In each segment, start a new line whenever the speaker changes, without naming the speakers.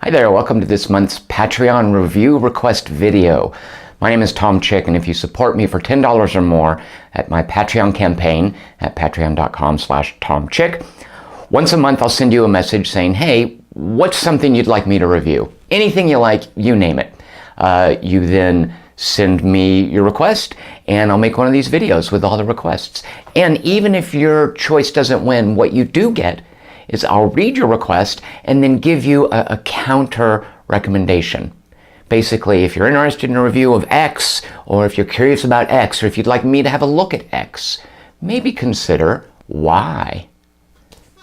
Hi there, welcome to this month's Patreon review request video. My name is Tom Chick, and if you support me for $10 or more at my Patreon campaign at patreon.com/TomChick, once a month I'll send you a message saying, hey, what's something you'd like me to review? Anything you like, you name it. You then send me your request, and I'll make one of these videos with all the requests. And even if your choice doesn't win, what you do get is I'll read your request and then give you a counter recommendation. Basically, if you're interested in a review of X, or if you're curious about X, or if you'd like me to have a look at X, maybe consider Y.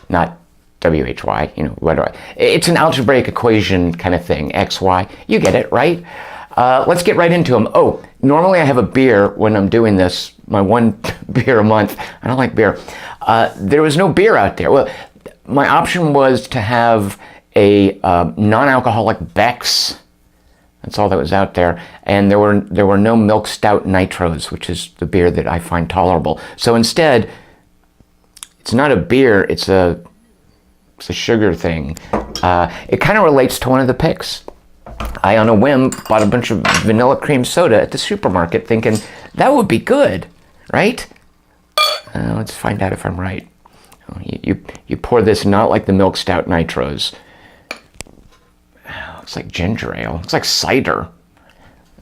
Not WHY, it's an algebraic equation kind of thing, XY. You get it, right? Let's get right into them. Oh, normally I have a beer when I'm doing this, my one beer a month. I don't like beer. There was no beer out there. Well, my option was to have a non-alcoholic Beck's. That's all that was out there. And there were no Milk Stout Nitros, which is the beer that I find tolerable. So instead, it's not a beer, it's a sugar thing. It kind of relates to one of the picks. I, on a whim, bought a bunch of vanilla cream soda at the supermarket thinking, that would be good, right? Let's find out if I'm right. You pour this not like the Milk Stout Nitros. Looks like ginger ale. Looks like cider.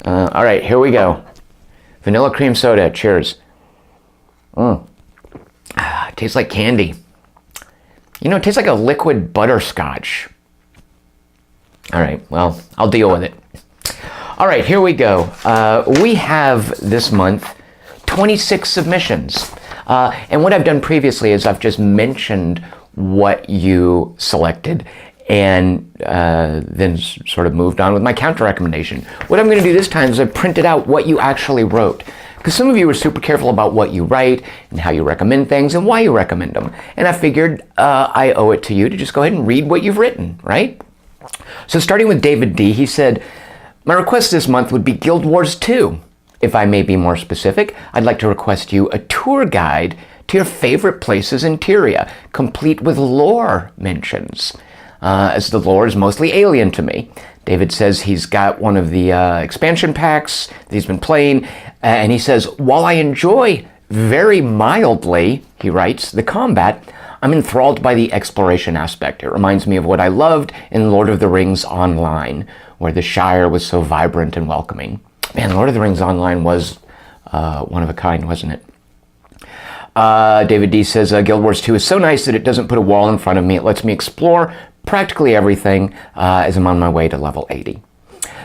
All right, here we go. Vanilla cream soda. Cheers. It tastes like candy. It tastes like a liquid butterscotch. All right, well, I'll deal with it. All right, here we go. We have this month 26 submissions. And what I've done previously is I've just mentioned what you selected and then sort of moved on with my counter recommendation. What I'm going to do this time is I printed out what you actually wrote. Because some of you are super careful about what you write and how you recommend things and why you recommend them. And I figured I owe it to you to just go ahead and read what you've written, right? So starting with David D, he said, my request this month would be Guild Wars 2. If I may be more specific, I'd like to request you a tour guide to your favorite places in Tyria, complete with lore mentions, as the lore is mostly alien to me. David says he's got one of the expansion packs that he's been playing, and he says, while I enjoy very mildly, he writes, the combat, I'm enthralled by the exploration aspect. It reminds me of what I loved in Lord of the Rings Online, where the Shire was so vibrant and welcoming. Man, Lord of the Rings Online was one of a kind, wasn't it? David D says, Guild Wars 2 is so nice that it doesn't put a wall in front of me. It lets me explore practically everything as I'm on my way to level 80.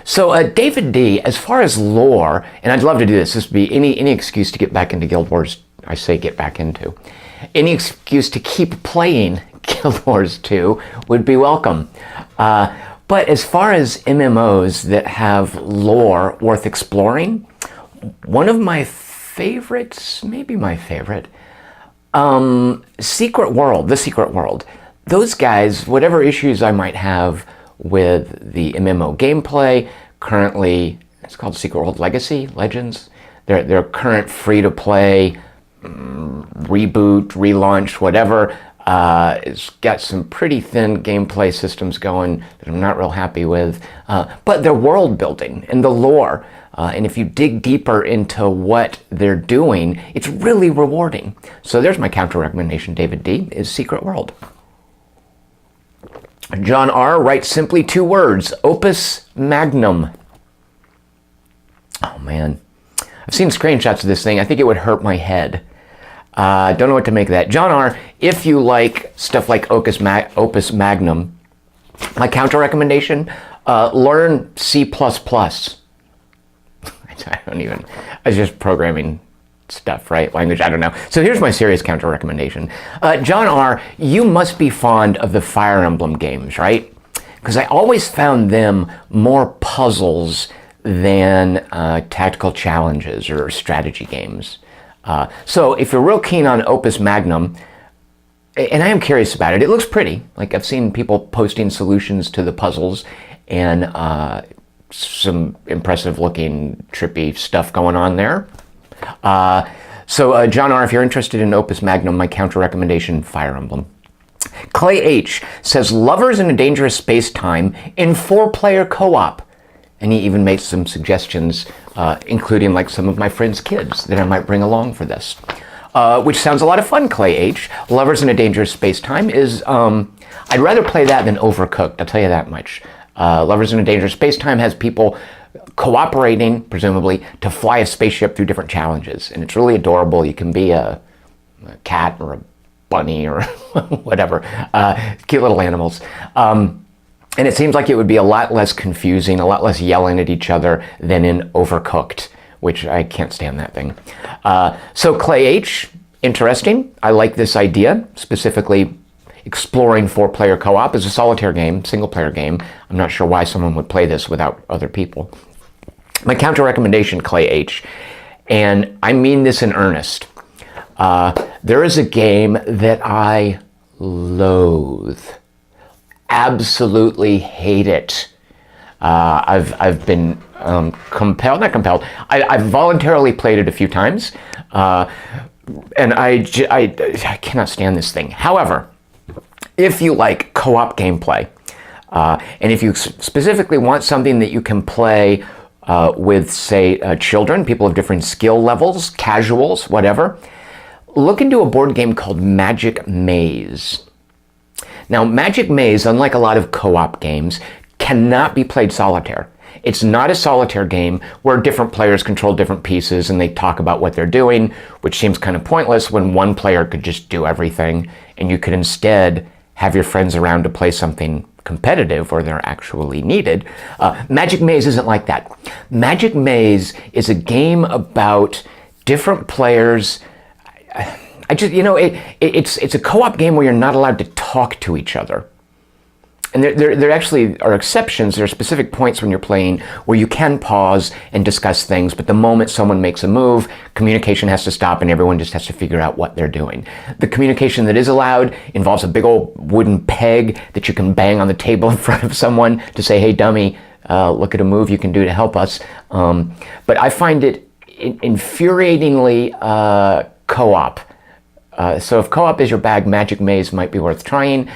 So David D, as far as lore, and I'd love to do this. This would be any excuse to get back into Guild Wars. I say get back into. Any excuse to keep playing Guild Wars 2 would be welcome. But as far as MMOs that have lore worth exploring, one of my favorites, maybe my favorite, The Secret World. Those guys, whatever issues I might have with the MMO gameplay, currently, it's called Secret World Legends. Their current free-to-play reboot, relaunch, whatever, it's got some pretty thin gameplay systems going that I'm not real happy with, but they're world building and the lore, and if you dig deeper into what they're doing, it's really rewarding. So there's my counter recommendation, David D, is Secret World. John R writes simply 2 words, Opus Magnum. Oh man, I've seen screenshots of this thing. I think it would hurt my head. Don't know what to make of that. John R, if you like stuff like Opus Magnum, my counter recommendation, learn C++. I was just programming stuff, right? Language, I don't know. So here's my serious counter recommendation. John R, you must be fond of the Fire Emblem games, right? Because I always found them more puzzles than tactical challenges or strategy games. So if you're real keen on Opus Magnum, and I am curious about it, it looks pretty. Like I've seen people posting solutions to the puzzles and some impressive looking trippy stuff going on there. So John R, if you're interested in Opus Magnum, my counter recommendation, Fire Emblem. Clay H says, lovers in a dangerous space-time in 4-player co-op. And he even makes some suggestions, including like some of my friends' kids that I might bring along for this. Which sounds a lot of fun, Clay H. Lovers in a Dangerous Space-Time is, I'd rather play that than Overcooked, I'll tell you that much. Lovers in a Dangerous Space-Time has people cooperating, presumably, to fly a spaceship through different challenges. And it's really adorable. You can be a cat or a bunny or whatever. Cute little animals. And it seems like it would be a lot less confusing, a lot less yelling at each other than in Overcooked, which I can't stand that thing. So Clay H, interesting. I like this idea, specifically exploring 4-player co-op as a solitaire game, single-player game. I'm not sure why someone would play this without other people. My counter recommendation, Clay H, and I mean this in earnest. There is a game that I loathe. Absolutely hate it. I've been compelled, not compelled, I've voluntarily played it a few times, and I cannot stand this thing. However, if you like co-op gameplay, and if you specifically want something that you can play with, say, children, people of different skill levels, casuals, whatever, look into a board game called Magic Maze. Now, Magic Maze, unlike a lot of co-op games, cannot be played solitaire. It's not a solitaire game where different players control different pieces and they talk about what they're doing, which seems kind of pointless when one player could just do everything, and you could instead have your friends around to play something competitive where they're actually needed. Magic Maze isn't like that. Magic Maze is a game about different players. It's a co-op game where you're not allowed to talk to each other. And there actually are exceptions. There are specific points when you're playing where you can pause and discuss things, but the moment someone makes a move, communication has to stop and everyone just has to figure out what they're doing. The communication that is allowed involves a big old wooden peg that you can bang on the table in front of someone to say, hey, dummy, look at a move you can do to help us. But I find it infuriatingly co-op. So if co-op is your bag, Magic Maze might be worth trying.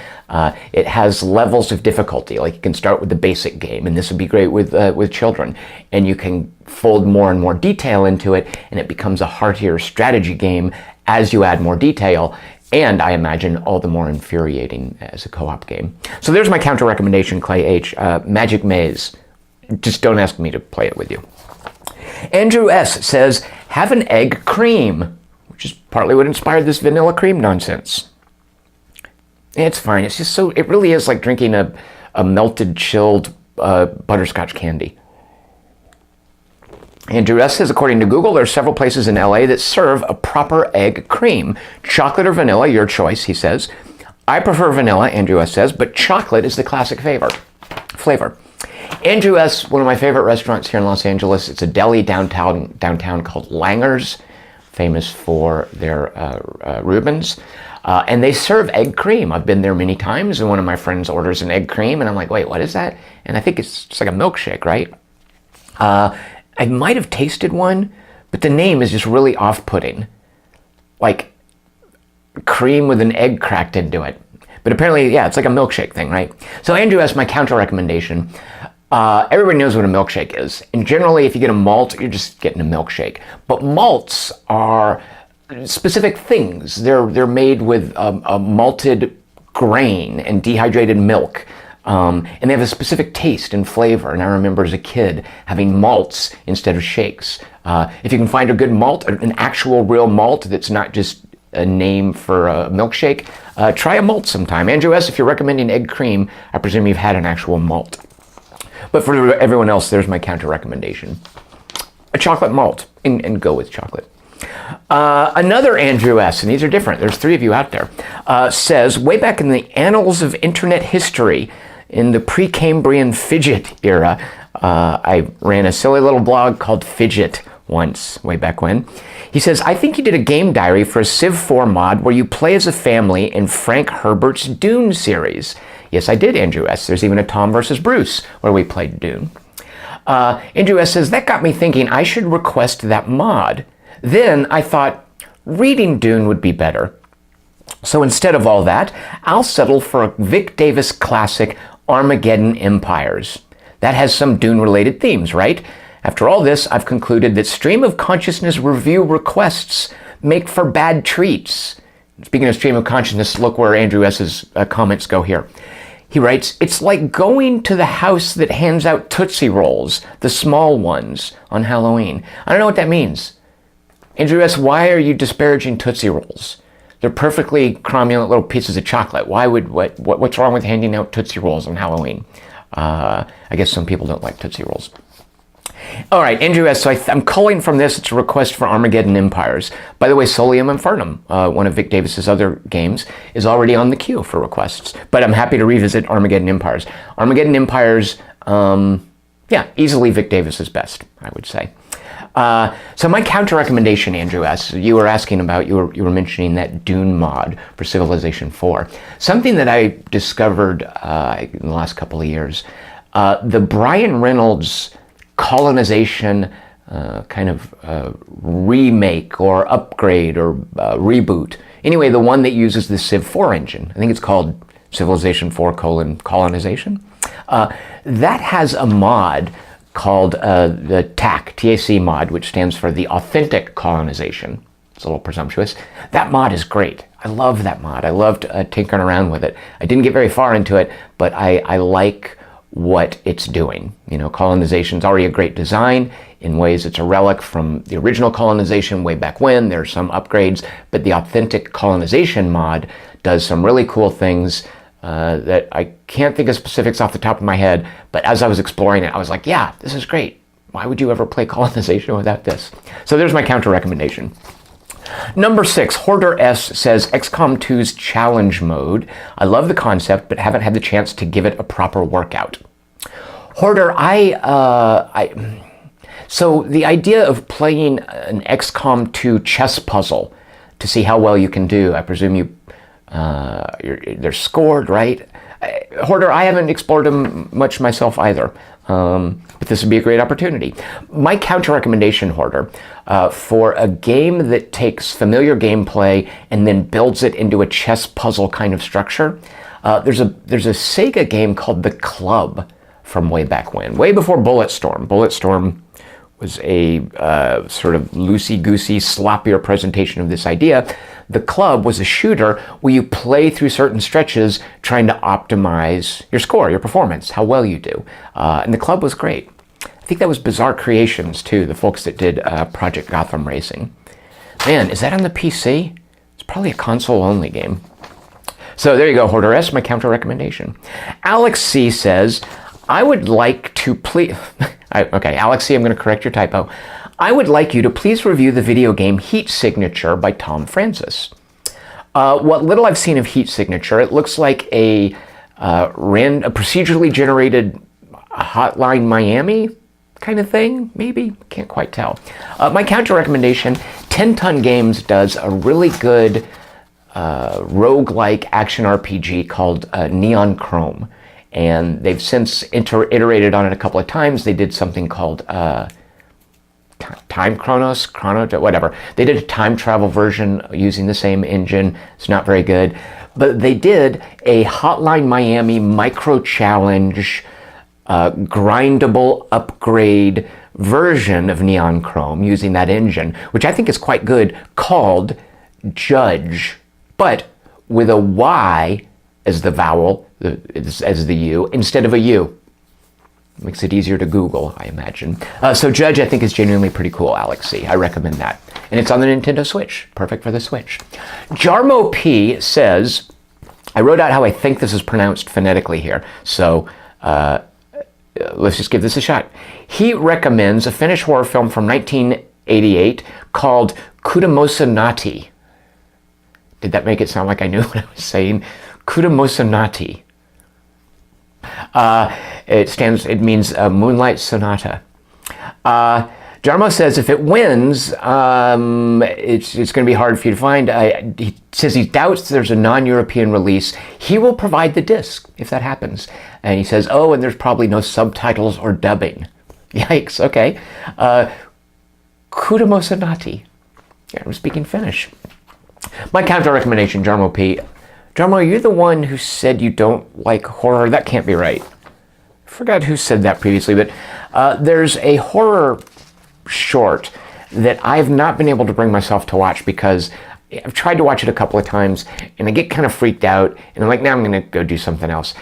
It has levels of difficulty. Like you can start with the basic game, and this would be great with children. And you can fold more and more detail into it, and it becomes a heartier strategy game as you add more detail. And I imagine all the more infuriating as a co-op game. So there's my counter recommendation, Clay H. Magic Maze. Just don't ask me to play it with you. Andrew S. says, have an egg cream, which is partly what inspired this vanilla cream nonsense. It's fine. It's just so, it really is like drinking a melted, chilled butterscotch candy. Andrew S. says, according to Google, there are several places in LA that serve a proper egg cream. Chocolate or vanilla, your choice, he says. I prefer vanilla, Andrew S. says, but chocolate is the classic flavor. Andrew S., one of my favorite restaurants here in Los Angeles, it's a deli downtown called Langer's, famous for their Reubens. And they serve egg cream. I've been there many times, and one of my friends orders an egg cream, and I'm like, wait, what is that? And I think it's just like a milkshake, right? I might have tasted one, but the name is just really off-putting. Like cream with an egg cracked into it. But apparently, yeah, it's like a milkshake thing, right? So Andrew asked my counter recommendation. Everybody knows what a milkshake is. And generally, if you get a malt, you're just getting a milkshake. But malts are specific things. They're made with a malted grain and dehydrated milk. And they have a specific taste and flavor. And I remember as a kid having malts instead of shakes. If you can find a good malt, an actual real malt that's not just a name for a milkshake, try a malt sometime. Andrew S., if you're recommending egg cream, I presume you've had an actual malt. But for everyone else, there's my counter recommendation. A chocolate malt, and go with chocolate. Another Andrew S., and these are different, there's 3 of you out there, says, way back in the annals of internet history, in the Precambrian fidget era, I ran a silly little blog called Fidget once, way back when. He says, I think you did a game diary for a Civ 4 mod where you play as a family in Frank Herbert's Dune series. Yes, I did, Andrew S. There's even a Tom versus Bruce where we played Dune. Andrew S. says, that got me thinking I should request that mod. Then I thought, reading Dune would be better. So instead of all that, I'll settle for a Vic Davis classic, Armageddon Empires. That has some Dune-related themes, right? After all this, I've concluded that stream of consciousness review requests make for bad treats. Speaking of stream of consciousness, look where Andrew S.'s comments go here. He writes, it's like going to the house that hands out Tootsie Rolls, the small ones, on Halloween. I don't know what that means. Andrew S., why are you disparaging Tootsie Rolls? They're perfectly cromulent little pieces of chocolate. What's wrong with handing out Tootsie Rolls on Halloween? I guess some people don't like Tootsie Rolls. All right, Andrew S., so I'm culling from this. It's a request for Armageddon Empires. By the way, Solium Infernum, one of Vic Davis's other games, is already on the queue for requests. But I'm happy to revisit Armageddon Empires. Armageddon Empires, easily Vic Davis's best, I would say. So my counter recommendation, Andrew S., you were asking about, you were mentioning that Dune mod for Civilization 4. Something that I discovered in the last couple of years, the Brian Reynolds colonization remake or upgrade or reboot. Anyway, the one that uses the Civ 4 engine. I think it's called Civilization 4 colonization. That has a mod called the TAC, TAC mod, which stands for the Authentic Colonization. It's a little presumptuous. That mod is great. I love that mod. I loved tinkering around with it. I didn't get very far into it, but I like what it's doing. You know, colonization's already a great design. In ways, it's a relic from the original colonization way back when. There's some upgrades, but the Authentic Colonization mod does some really cool things that I can't think of specifics off the top of my head, but as I was exploring it, I was like, yeah, this is great. Why would you ever play colonization without this? So there's my counter recommendation. Number 6, Hoarder S says XCOM 2's challenge mode. I love the concept, but haven't had the chance to give it a proper workout. Hoarder, so the idea of playing an XCOM 2 chess puzzle to see how well you can do, I presume they're scored, right? Hoarder, I haven't explored them much myself either, but this would be a great opportunity. My counter recommendation, Hoarder, for a game that takes familiar gameplay and then builds it into a chess puzzle kind of structure, there's a Sega game called The Club from way back when, way before Bulletstorm. Bulletstorm was a sort of loosey-goosey, sloppier presentation of this idea. The Club was a shooter where you play through certain stretches trying to optimize your score, your performance, how well you do. And The Club was great. I think that was Bizarre Creations, too, the folks that did Project Gotham Racing. Man, is that on the PC? It's probably a console-only game. So there you go, Hoarder S, my counter recommendation. Alex C says, I would like to please... Okay, Alex C, I'm going to correct your typo. I would like you to please review the video game Heat Signature by Tom Francis. What little I've seen of Heat Signature, it looks like a procedurally generated Hotline Miami kind of thing, maybe? Can't quite tell. My counter recommendation, 10 Ton Games does a really good roguelike action RPG called Neon Chrome. And they've since iterated on it a couple of times. They did something called Time Chrono, whatever. They did a time travel version using the same engine. It's not very good. But they did a Hotline Miami micro challenge, grindable upgrade version of Neon Chrome using that engine, which I think is quite good, called Judge, but with a Y as the vowel, as the U, instead of a U. Makes it easier to Google, I imagine. So Judge, I think, is genuinely pretty cool, Alex C. I recommend that. And it's on the Nintendo Switch. Perfect for the Switch. Jarmo P says, I wrote out how I think this is pronounced phonetically here. So let's just give this a shot. He recommends a Finnish horror film from 1988 called Kudamosanati. Did that make it sound like I knew what I was saying? Kudamosanati. It means Moonlight Sonata. Jarmo says if it wins, it's going to be hard for you to find. He says he doubts there's a non-European release. He will provide the disc if that happens. And he says, oh, and there's probably no subtitles or dubbing. Yikes, okay. Kudamosanati. Yeah, I'm speaking Finnish. My counter recommendation, Jarmo P. Jarmo, are you the one who said you don't like horror? That can't be right. I forgot who said that previously, but there's a horror short that I've not been able to bring myself to watch because I've tried to watch it a couple of times and I get kind of freaked out and I'm like, now I'm going to go do something else.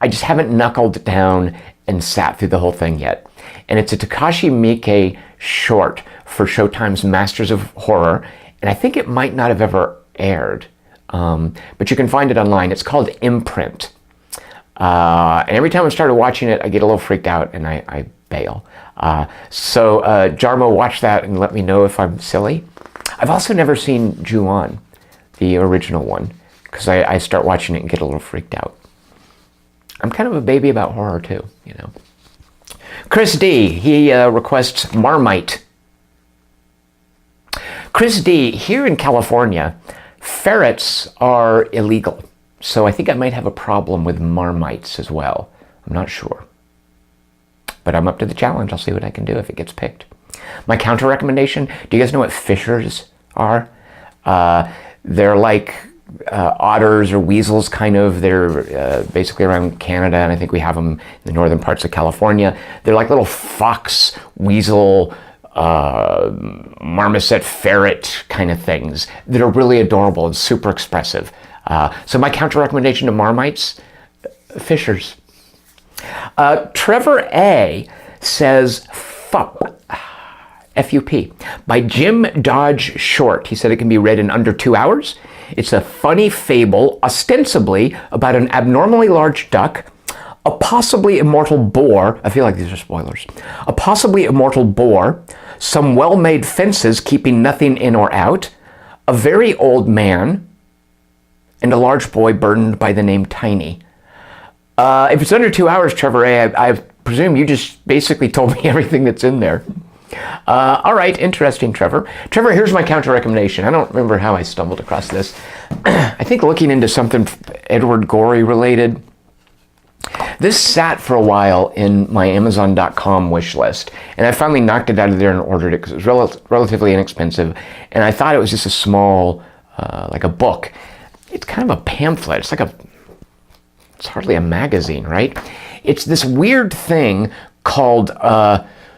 I just haven't knuckled down and sat through the whole thing yet. And it's a Takashi Miike short for Showtime's Masters of Horror, and I think it might not have ever aired, but you can find it online. It's called Imprint. And every time I started watching it, I get a little freaked out and I bail. So Jarmo, watch that and let me know if I'm silly. I've also never seen Ju-On, the original one, because I start watching it and get a little freaked out. I'm kind of a baby about horror too, you know. Chris D, he requests Marmite. Chris D, here in California, ferrets are illegal. So I think I might have a problem with marmites as well. I'm not sure. But I'm up to the challenge. I'll see what I can do if it gets picked. My counter recommendation, do you guys know what fishers are? They're like otters or weasels, kind of. They're basically around Canada, and I think we have them in the northern parts of California. They're like little fox, weasel, marmoset, ferret kind of things that are really adorable and super expressive. So my counter recommendation to marmites, fishers. Trevor A says FUP, F-U-P, by Jim Dodge Short. He said it can be read in under 2 hours. It's a funny fable, ostensibly about an abnormally large duck, a possibly immortal boar. I feel like these are spoilers. A possibly immortal boar, some well-made fences keeping nothing in or out, a very old man, and a large boy burdened by the name Tiny. If it's under 2 hours, Trevor A., I presume you just basically told me everything that's in there. All right, interesting, Trevor. Trevor, here's my counter recommendation. I don't remember how I stumbled across this. I think looking into something Edward Gorey related. This sat for a while in my Amazon.com wish list, and I finally knocked it out of there and ordered it because it was relatively inexpensive, and I thought it was just a small, like a book. It's kind of a pamphlet. It's hardly a magazine, right? It's this weird thing called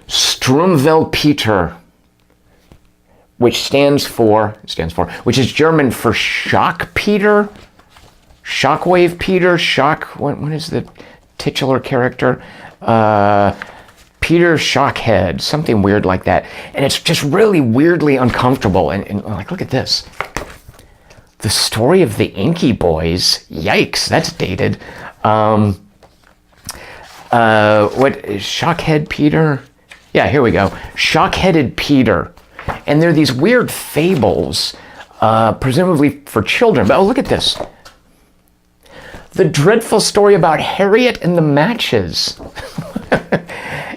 Stromwelpeter, which which is German for Shock Peter, Shockwave Peter, what is the titular character? Peter Shockhead, something weird like that. And it's just really weirdly uncomfortable. And like, look at this. The story of the Inky Boys. Yikes, that's dated. What is Shockhead Peter? Yeah, here we go. Shockheaded Peter. And they're these weird fables, presumably for children. But oh, look at this. The dreadful story about Harriet and the Matches.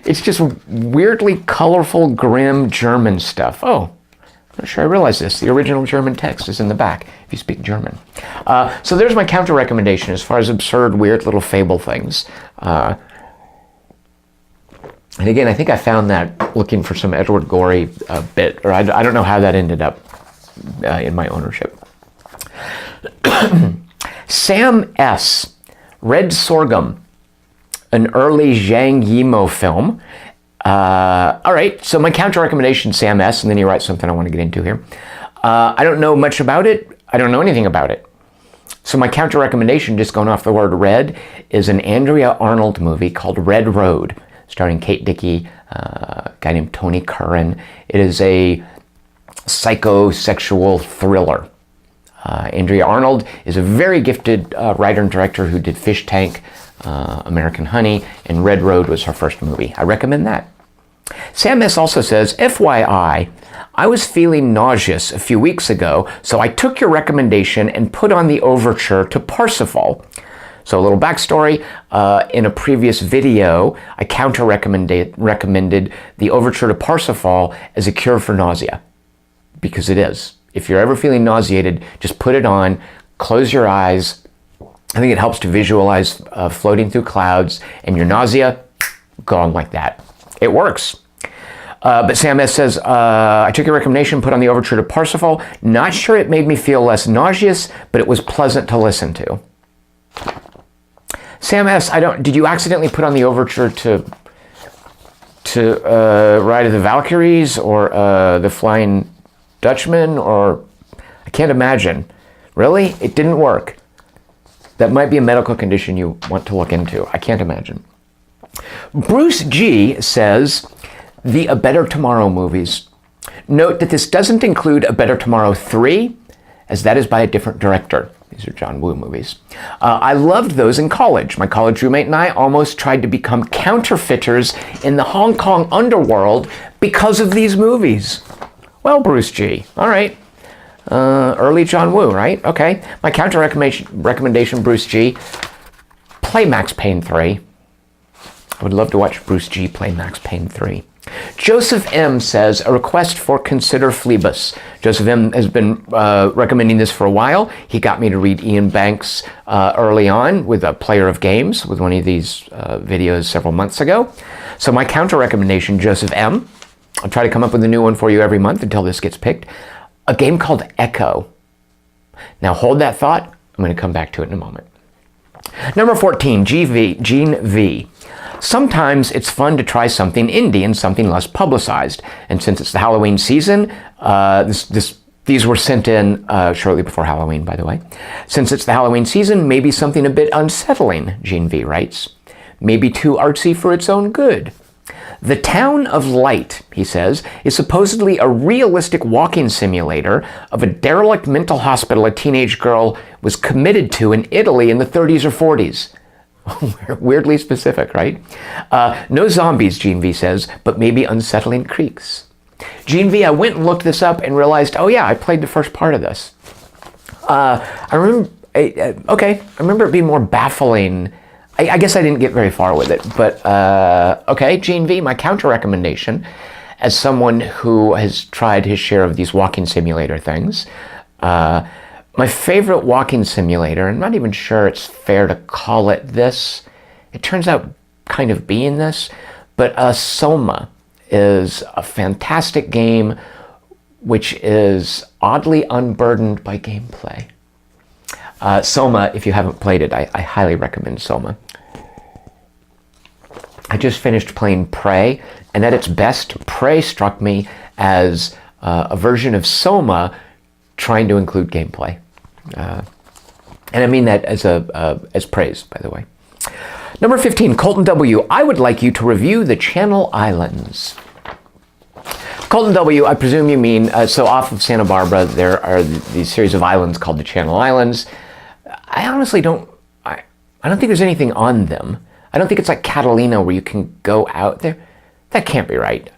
It's just weirdly colorful, grim German stuff. Oh, I'm not sure I realized this. The original German text is in the back, if you speak German. So there's my counter recommendation as far as absurd, weird little fable things. And again, I think I found that looking for some Edward Gorey bit, or I don't know how that ended up in my ownership. Sam S. Red Sorghum, an early Zhang Yimou film. All right, so my counter recommendation, Sam S., and then he writes something I want to get into here. I don't know much about it. I don't know anything about it. So my counter recommendation, just going off the word red, is an Andrea Arnold movie called Red Road, starring Kate Dickie, a guy named Tony Curran. It is a psychosexual thriller. Andrea Arnold is a very gifted writer and director who did Fish Tank, American Honey, and Red Road was her first movie. I recommend that. Sam S. also says, FYI, I was feeling nauseous a few weeks ago, so I took your recommendation and put on the overture to Parsifal. So a little backstory, in a previous video, I recommended the overture to Parsifal as a cure for nausea, because it is. If you're ever feeling nauseated, just put it on, close your eyes. I think it helps to visualize floating through clouds, and your nausea, gone like that. It works. But Sam S. says, I took your recommendation, put on the overture to Parsifal. Not sure it made me feel less nauseous, but it was pleasant to listen to. Sam S., did you accidentally put on the overture to Ride of the Valkyries or The Flying Dutchman? Or I can't imagine. Really? It didn't work. That might be a medical condition you want to look into. I can't imagine. Bruce G. says, the A Better Tomorrow movies. Note that this doesn't include A Better Tomorrow 3, as that is by a different director. These are John Woo movies. I loved those in college. My college roommate and I almost tried to become counterfeiters in the Hong Kong underworld because of these movies. Well, Bruce G. All right. Early John Woo, right? Okay. My counter recommendation, Bruce G. Play Max Payne 3. I would love to watch Bruce G. play Max Payne 3. Joseph M. says, a request for Consider Phlebas. Joseph M. has been recommending this for a while. He got me to read Ian Banks early on with a Player of Games, with one of these videos several months ago. So my counter recommendation, Joseph M. I'll try to come up with a new one for you every month until this gets picked. A game called Echo. Now hold that thought. I'm going to come back to it in a moment. Number 14, Gene V. Sometimes it's fun to try something indie and something less publicized. And since it's the Halloween season, these were sent in shortly before Halloween, by the way. Since it's the Halloween season, maybe something a bit unsettling, Gene V writes. Maybe too artsy for its own good. The Town of Light, he says, is supposedly a realistic walking simulator of a derelict mental hospital a teenage girl was committed to in Italy in the 30s or 40s. Weirdly specific, right? No zombies, Gene V says, but maybe unsettling creaks. Gene V, I went and looked this up and realized, oh yeah, I played the first part of this. I remember it being more baffling. I guess I didn't get very far with it, but okay, Gene V, my counter recommendation, as someone who has tried his share of these walking simulator things, my favorite walking simulator, I'm not even sure it's fair to call it this. It turns out kind of being this, but Soma is a fantastic game which is oddly unburdened by gameplay. Soma, if you haven't played it, I highly recommend Soma. I just finished playing Prey, and at its best, Prey struck me as a version of Soma trying to include gameplay. And I mean that as praise, by the way. Number 15, Colton W. I would like you to review the Channel Islands. Colton W., I presume you mean, so off of Santa Barbara, there are these series of islands called the Channel Islands. I honestly don't think there's anything on them. I don't think it's like Catalina where you can go out there. That can't be right.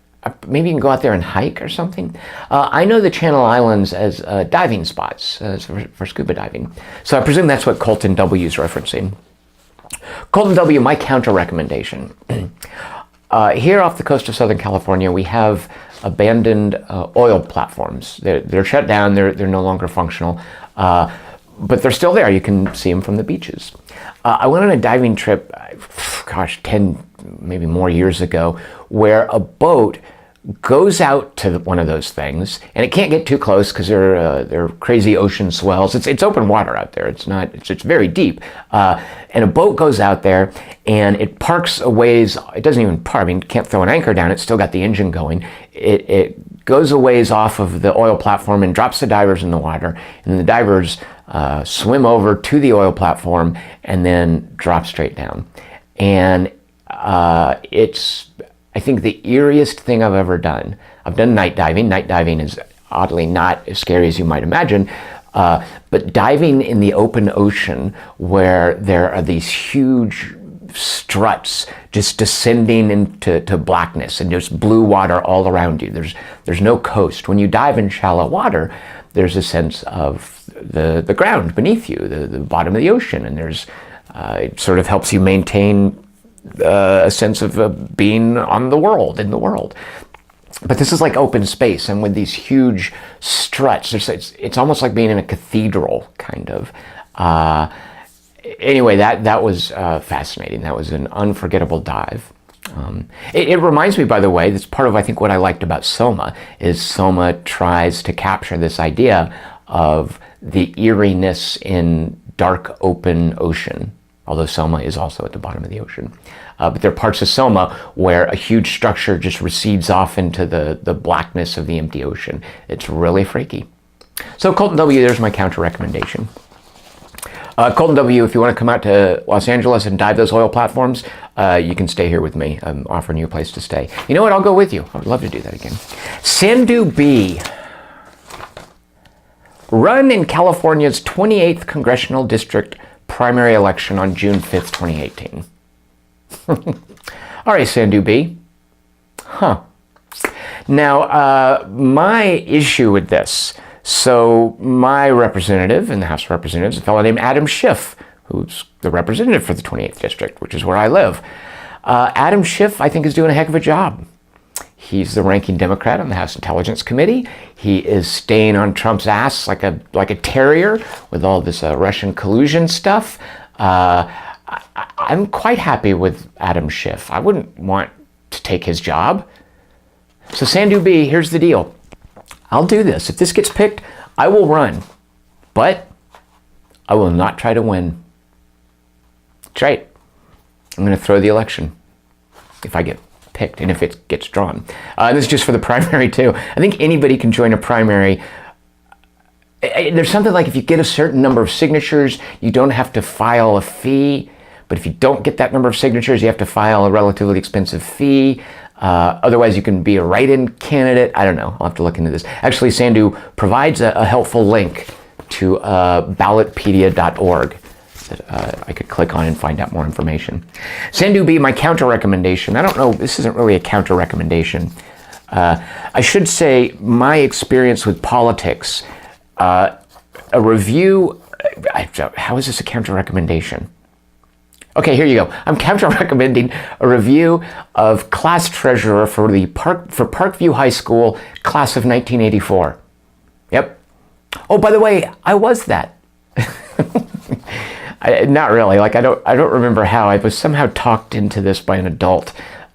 Maybe you can go out there and hike or something. I know the Channel Islands as diving spots for scuba diving. So I presume that's what Colton W. is referencing. Colton W., my counter recommendation. Here off the coast of Southern California, we have abandoned oil platforms. They're shut down. They're no longer functional. But they're still there. You can see them from the beaches. I went on a diving trip, 10, maybe more years ago, where a boat goes out to one of those things, and it can't get too close because they're crazy ocean swells. It's open water out there. It's very deep. And a boat goes out there, and it parks a ways. It doesn't even park. I mean, it can't throw an anchor down. It's still got the engine going. It goes a ways off of the oil platform and drops the divers in the water, and the divers swim over to the oil platform and then drop straight down. And it's, I think, the eeriest thing I've ever done. I've done night diving. Night diving is oddly not as scary as you might imagine. But diving in the open ocean where there are these huge struts just descending into blackness and just blue water all around you. There's no coast. When you dive in shallow water, there's a sense of the ground beneath you, the bottom of the ocean, and it sort of helps you maintain a sense of being in the world. But this is like open space, and with these huge struts, it's almost like being in a cathedral, kind of. Anyway, that was fascinating. That was an unforgettable dive. It reminds me, by the way, that's part of, I think, what I liked about Soma, is Soma tries to capture this idea of the eeriness in dark, open ocean, although Soma is also at the bottom of the ocean. But there are parts of Soma where a huge structure just recedes off into the blackness of the empty ocean. It's really freaky. So Colton W., there's my counter recommendation. Colton W., if you want to come out to Los Angeles and dive those oil platforms, you can stay here with me. I'm offering you a place to stay. You know what? I'll go with you. I would love to do that again. Sandhu B. Run in California's 28th Congressional District primary election on June 5th, 2018. All right, Sandhu B. Huh. Now, my issue with this, so my representative in the House of Representatives is a fellow named Adam Schiff, who's the representative for the 28th District, which is where I live. Adam Schiff, I think, is doing a heck of a job. He's the ranking Democrat on the House Intelligence Committee. He is staying on Trump's ass like a terrier with all this Russian collusion stuff. I'm quite happy with Adam Schiff. I wouldn't want to take his job. So Sandhu B., here's the deal. I'll do this. If this gets picked, I will run. But I will not try to win. That's right. I'm going to throw the election if I get picked and if it gets drawn. This is just for the primary too. I think anybody can join a primary. There's something like if you get a certain number of signatures, you don't have to file a fee. But if you don't get that number of signatures, you have to file a relatively expensive fee. Otherwise, you can be a write-in candidate. I don't know. I'll have to look into this. Actually, Sandhu provides a helpful link to ballotpedia.org that I could click on and find out more information. Sandhu B., my counter recommendation. I don't know. This isn't really a counter recommendation. I should say my experience with politics. A review. How is this a counter recommendation? Okay, here you go. I'm counter-recommending a review of class treasurer for Parkview High School, class of 1984. Yep. Oh, by the way, I was that. Not really. Like I don't remember how. I was somehow talked into this by an adult.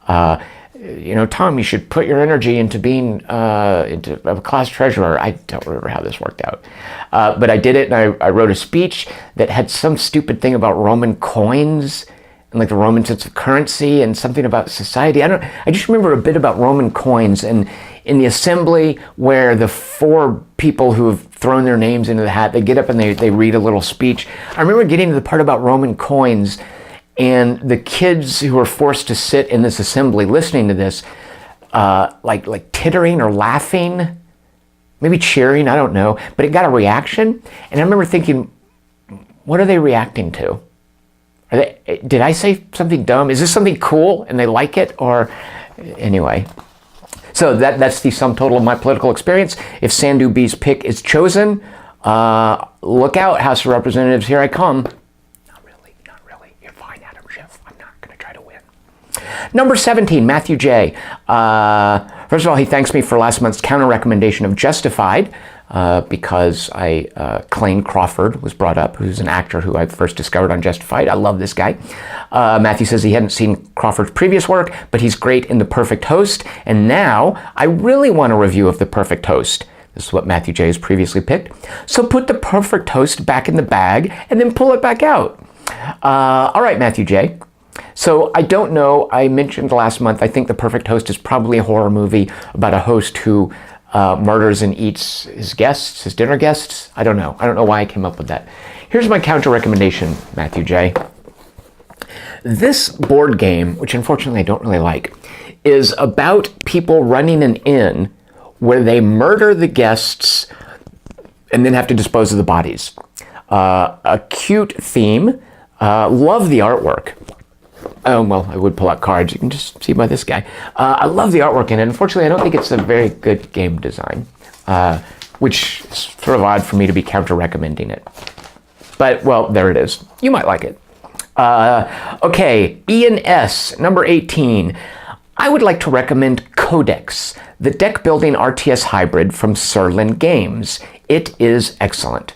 Tom, you should put your energy into being into a class treasurer. I don't remember how this worked out. But I did it, and I wrote a speech that had some stupid thing about Roman coins and like the Roman sense of currency and something about society. I just remember a bit about Roman coins, and in the assembly where the four people who have thrown their names into the hat, they get up and they read a little speech. I remember getting to the part about Roman coins, and the kids who were forced to sit in this assembly listening to this, like tittering or laughing, maybe cheering, I don't know, but it got a reaction. And I remember thinking, what are they reacting to? Did I say something dumb? Is this something cool and they like it? Or anyway. So that's the sum total of my political experience. If Sandhu B's pick is chosen, look out, House of Representatives, here I come. Not really. You're fine, Adam Schiff. I'm not going to try to win. Number 17, Matthew J. First of all, he thanks me for last month's counter recommendation of Justified, because Clayne Crawford was brought up, who's an actor who I first discovered on Justified. I love this guy. Matthew says he hadn't seen Crawford's previous work, but he's great in The Perfect Host. And now I really want a review of The Perfect Host. This is what Matthew J. has previously picked. So put The Perfect Host back in the bag and then pull it back out. All right, Matthew J. So I don't know. I mentioned last month, I think The Perfect Host is probably a horror movie about a host who murders and eats his guests, his dinner guests. I don't know why I came up with that. Here's my counter recommendation, Matthew J. This board game, which unfortunately I don't really like, is about people running an inn where they murder the guests and then have to dispose of the bodies. A cute theme. Love the artwork. Oh, well, I would pull out cards. You can just see by this guy. I love the artwork in it. Unfortunately, I don't think it's a very good game design, which is sort of odd for me to be counter-recommending it. But, well, there it is. You might like it. Okay, Ian S., number 18. I would like to recommend Codex, the deck-building RTS hybrid from Serlin Games. It is excellent.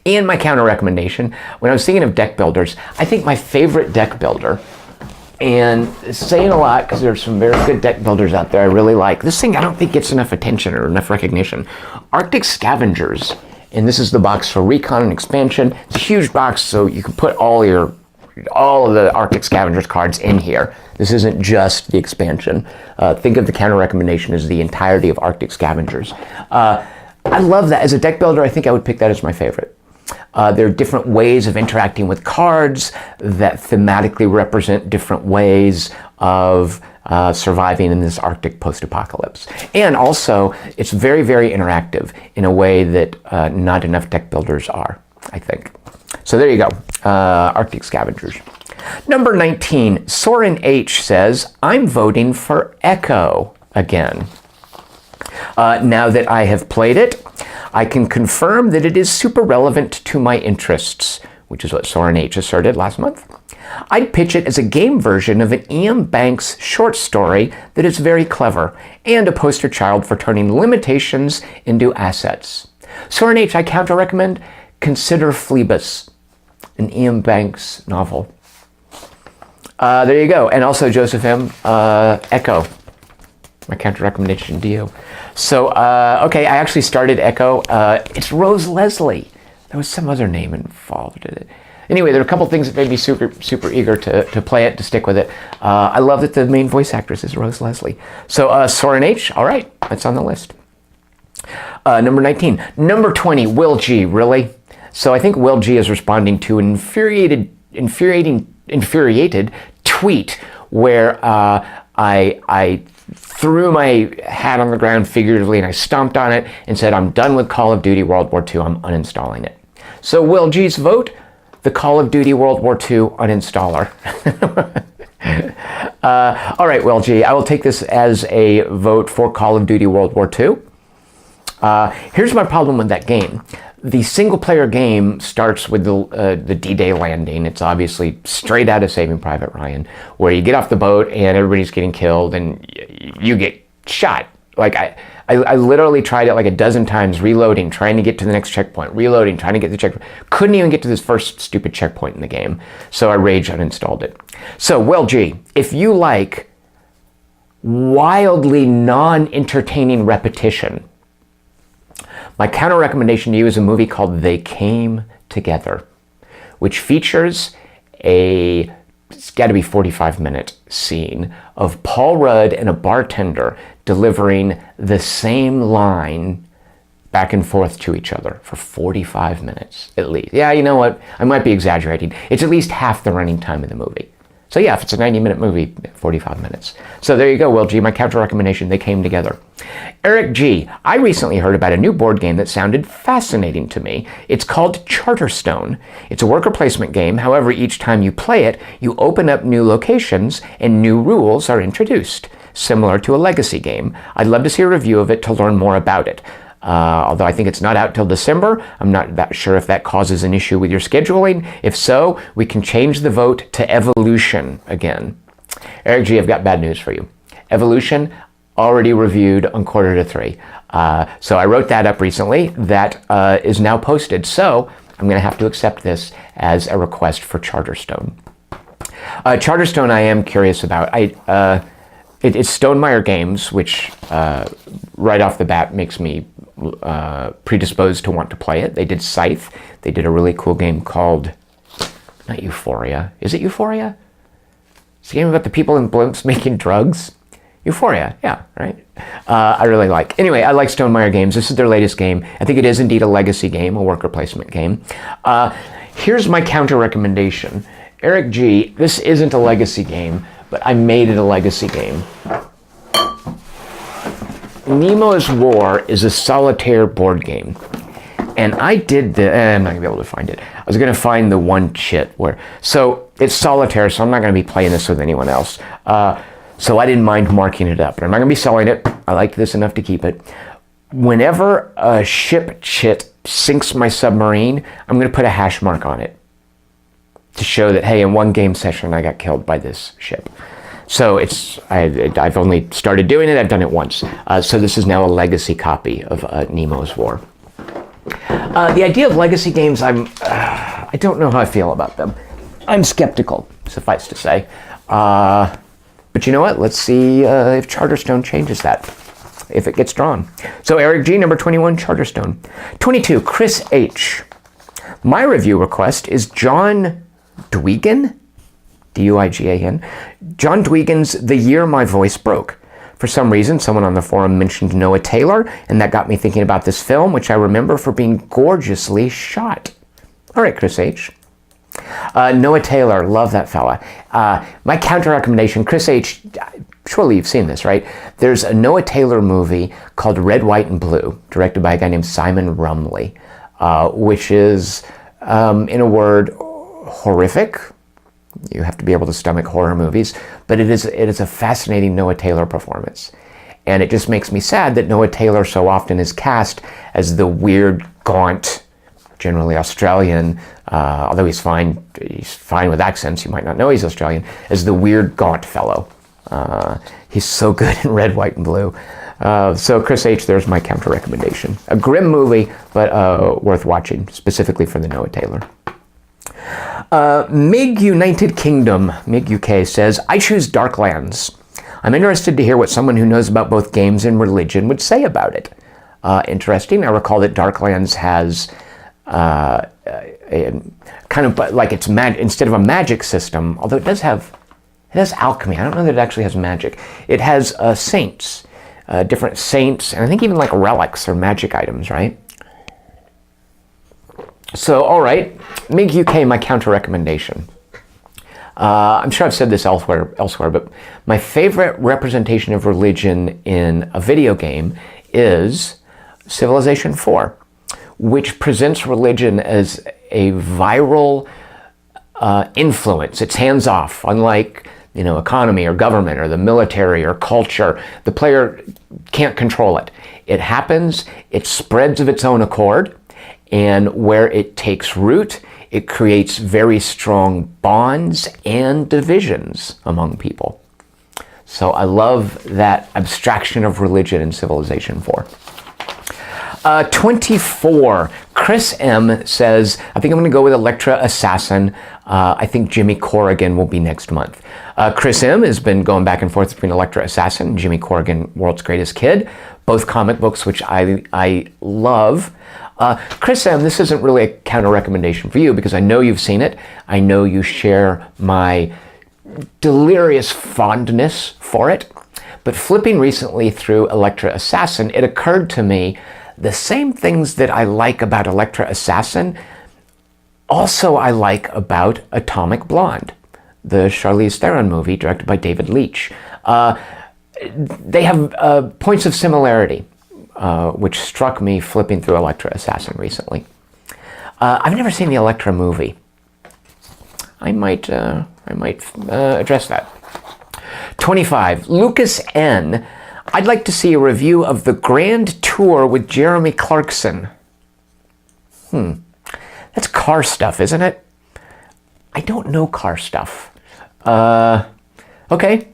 In my counter recommendation, when I was thinking of deck builders, I think my favorite deck builder And saying a lot because there's some very good deck builders out there I really like. This thing I don't think gets enough attention or enough recognition. Arctic Scavengers, and this is the box for Recon and Expansion. It's a huge box, so you can put all of the Arctic Scavengers cards in here. This isn't just the expansion. Think of the counter recommendation as the entirety of Arctic Scavengers. I love that. As a deck builder, I think I would pick that as my favorite. There are different ways of interacting with cards that thematically represent different ways of surviving in this Arctic post-apocalypse. And also, it's very, very interactive in a way that not enough deck builders are, I think. So there you go, Arctic Scavengers. Number 19, Soren H says, I'm voting for Echo again. Now that I have played it, I can confirm that it is super relevant to my interests, which is what Soren H asserted last month. I'd pitch it as a game version of an E.M. Banks short story that is very clever and a poster child for turning limitations into assets. Soren H, I counter-recommend, consider Phlebas, an E.M. Banks novel. There you go. And also Joseph M. Echo. My counter recommendation to you. So, okay, I actually started Echo. It's Rose Leslie. There was some other name involved in it. Anyway, there are a couple things that made me super, super eager to play it, to stick with it. I love that the main voice actress is Rose Leslie. So, Soren H, all right, that's on the list. Number 19. Number 20, Will G, really? So I think Will G is responding to an infuriated tweet where I threw my hat on the ground figuratively and I stomped on it and said, I'm done with Call of Duty World War II, I'm uninstalling it. So Will G's vote, the Call of Duty World War II uninstaller. All right, Will G, I will take this as a vote for Call of Duty World War II. Here's my problem with that game. The single-player game starts with the D-Day landing. It's obviously straight out of Saving Private Ryan, where you get off the boat and everybody's getting killed and you get shot. Like I literally tried it like a dozen times, reloading, trying to get to the next checkpoint, reloading, trying to get to the checkpoint. Couldn't even get to this first stupid checkpoint in the game, so I rage uninstalled it. So, well, G, if you like wildly non-entertaining repetition, my counter recommendation to you is a movie called They Came Together, which features it's got to be 45-minute scene of Paul Rudd and a bartender delivering the same line back and forth to each other for 45 minutes at least. Yeah, you know what? I might be exaggerating. It's at least half the running time of the movie. So yeah, if it's a 90-minute movie, 45 minutes. So there you go, Will G, my counter recommendation, They Came Together. Eric G, I recently heard about a new board game that sounded fascinating to me. It's called Charterstone. It's a worker placement game. However, each time you play it, you open up new locations and new rules are introduced, similar to a legacy game. I'd love to see a review of it to learn more about it. Although I think it's not out till December, I'm not that sure if that causes an issue with your scheduling. If so, we can change the vote to Evolution again. Eric G, I've got bad news for you. Evolution, already reviewed on 2:45. So I wrote that up recently. That is now posted. So I'm going to have to accept this as a request for Charterstone. Charterstone I am curious about. It's Stonemaier Games, which right off the bat makes me predisposed to want to play it. They did Scythe. They did a really cool game called, not Euphoria. Is it Euphoria? It's a game about the people in blimps making drugs. Euphoria, yeah, right? I really like. Anyway, I like Stonemaier Games. This is their latest game. I think it is indeed a legacy game, a worker placement game. Here's my counter recommendation. Eric G, this isn't a legacy game, but I made it a legacy game. Nemo's War is a solitaire board game. And I did I'm not gonna be able to find it. I was gonna find the one chit where, so it's solitaire, so I'm not gonna be playing this with anyone else. So I didn't mind marking it up, but I'm not gonna be selling it. I like this enough to keep it. Whenever a ship chit sinks my submarine, I'm gonna put a hash mark on it to show that, hey, in one game session, I got killed by this ship. So I've only started doing it. I've done it once. So this is now a legacy copy of Nemo's War. The idea of legacy games, I don't know how I feel about them. I'm skeptical, suffice to say. But you know what? Let's see if Charterstone changes that, if it gets drawn. So Eric G, number 21, Charterstone. 22, Chris H. My review request is John Duygan, D-U-I-G-A-N, John Duygan's The Year My Voice Broke. For some reason, someone on the forum mentioned Noah Taylor, and that got me thinking about this film, which I remember for being gorgeously shot. All right, Chris H. Noah Taylor, love that fella. My counter recommendation, Chris H., surely you've seen this, right? There's a Noah Taylor movie called Red, White, and Blue, directed by a guy named Simon Rumley, which is, in a word, horrific. You have to be able to stomach horror movies, but it is a fascinating Noah Taylor performance. And it just makes me sad that Noah Taylor so often is cast as the weird, gaunt, generally Australian, although he's fine with accents, you might not know he's Australian, as the weird, gaunt fellow. He's so good in Red, White, and Blue. So Chris H., there's my counter recommendation. A grim movie, but worth watching, specifically for the Noah Taylor. Mig United Kingdom, Mig UK says, I choose Darklands. I'm interested to hear what someone who knows about both games and religion would say about it. Interesting. I recall that Darklands has a kind of like it's instead of a magic system, although it has alchemy. I don't know that it actually has magic. It has saints, different saints, and I think even like relics or magic items, right? So, all right, Mig UK, my counter recommendation. I'm sure I've said this elsewhere, but my favorite representation of religion in a video game is Civilization 4, which presents religion as a viral influence. It's hands-off, unlike economy or government or the military or culture. The player can't control it. It happens, it spreads of its own accord, and where it takes root, it creates very strong bonds and divisions among people. So I love that abstraction of religion in Civilization 4. 24, Chris M says, I think I'm going to go with Electra Assassin. I think Jimmy Corrigan will be next month. Chris M has been going back and forth between Electra Assassin and Jimmy Corrigan, World's Greatest Kid, both comic books which I love. Chris M, this isn't really a counter recommendation for you because I know you've seen it. I know you share my delirious fondness for it. But flipping recently through Electra Assassin, it occurred to me the same things that I like about Electra Assassin, also I like about Atomic Blonde, the Charlize Theron movie directed by David Leitch. They have points of similarity, which struck me flipping through Electra Assassin recently. I've never seen the Electra movie. I might address that. 25, Lucas N. I'd like to see a review of the Grand Tour with Jeremy Clarkson. That's car stuff, isn't it? I don't know car stuff. Okay.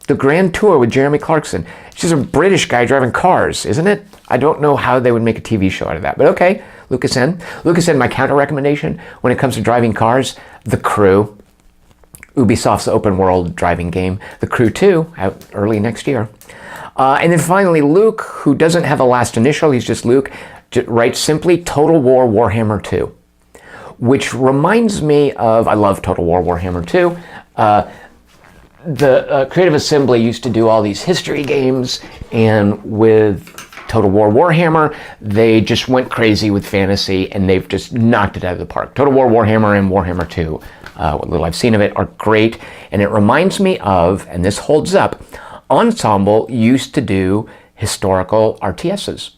The Grand Tour with Jeremy Clarkson. It's just a British guy driving cars, isn't it? I don't know how they would make a TV show out of that, but okay. Lucas N. Lucas N, my counter recommendation when it comes to driving cars, The Crew. Ubisoft's open world driving game. The Crew 2, out early next year. And then finally, Luke, who doesn't have a last initial, he's just Luke, writes simply Total War Warhammer 2, which reminds me of, I love Total War Warhammer 2. The Creative Assembly used to do all these history games, and with Total War Warhammer, they just went crazy with fantasy, and they've just knocked it out of the park. Total War Warhammer and Warhammer 2, what little I've seen of it, are great, and it reminds me of, and this holds up, Ensemble used to do historical RTSs.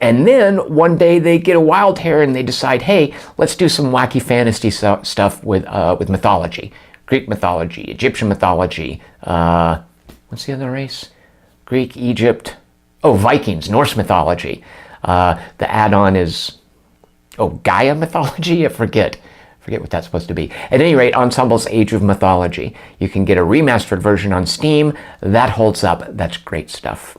And then one day they get a wild hair and they decide, hey, let's do some wacky fantasy stuff with mythology. Greek mythology, Egyptian mythology, what's the other race? Greek, Egypt, Vikings, Norse mythology. The add-on is, Gaia mythology? I forget what that's supposed to be. At any rate, Ensemble's Age of Mythology. You can get a remastered version on Steam. That holds up. That's great stuff.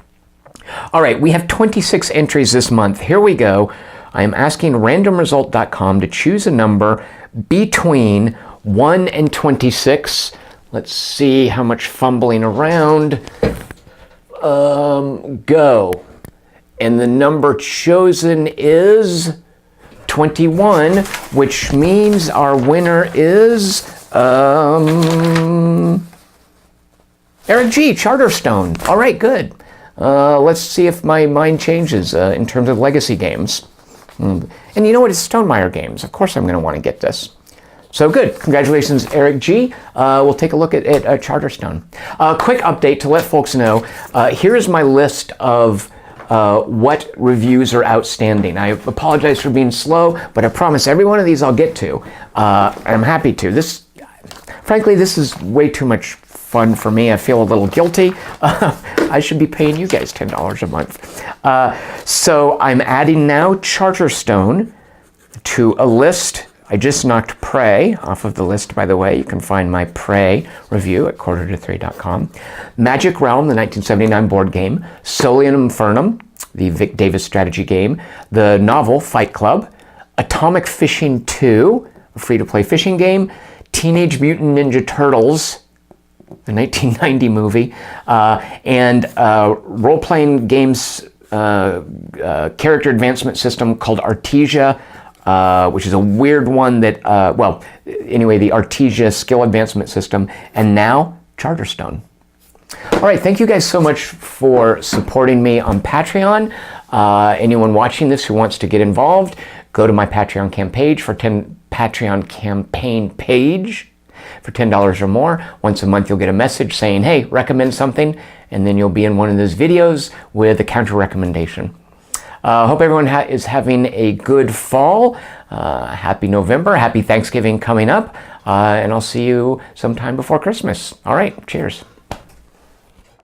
All right, we have 26 entries this month. Here we go. I am asking randomresult.com to choose a number between 1 and 26. Let's see how much fumbling around. Go. And the number chosen is 21, which means our winner is Eric G. Charterstone. All right, good. Let's see if my mind changes in terms of legacy games. And you know what? It's Stonemaier games. Of course I'm going to want to get this. So good. Congratulations, Eric G. We'll take a look at Charterstone. Quick update to let folks know. Here's my list of what reviews are outstanding. I apologize for being slow, but I promise every one of these I'll get to. I'm happy to. Frankly, this is way too much fun for me. I feel a little guilty. I should be paying you guys $10 a month. So I'm adding now Charterstone to a list. I just knocked Prey off of the list, by the way. You can find my Prey review at quarterto3.com. Magic Realm, the 1979 board game. Solium Infernum, the Vic Davis strategy game. The novel Fight Club. Atomic Fishing 2, a free-to-play fishing game. Teenage Mutant Ninja Turtles, the 1990 movie. And role-playing games character advancement system called Artesia, which is a weird one that, the Artesia skill advancement system, and now Charterstone. All right, thank you guys so much for supporting me on Patreon. Anyone watching this who wants to get involved, go to my Patreon campaign for $10 or more. Once a month you'll get a message saying, hey, recommend something, and then you'll be in one of those videos with a counter recommendation. Hope everyone is having a good fall. Happy November. Happy Thanksgiving coming up. And I'll see you sometime before Christmas. All right. Cheers.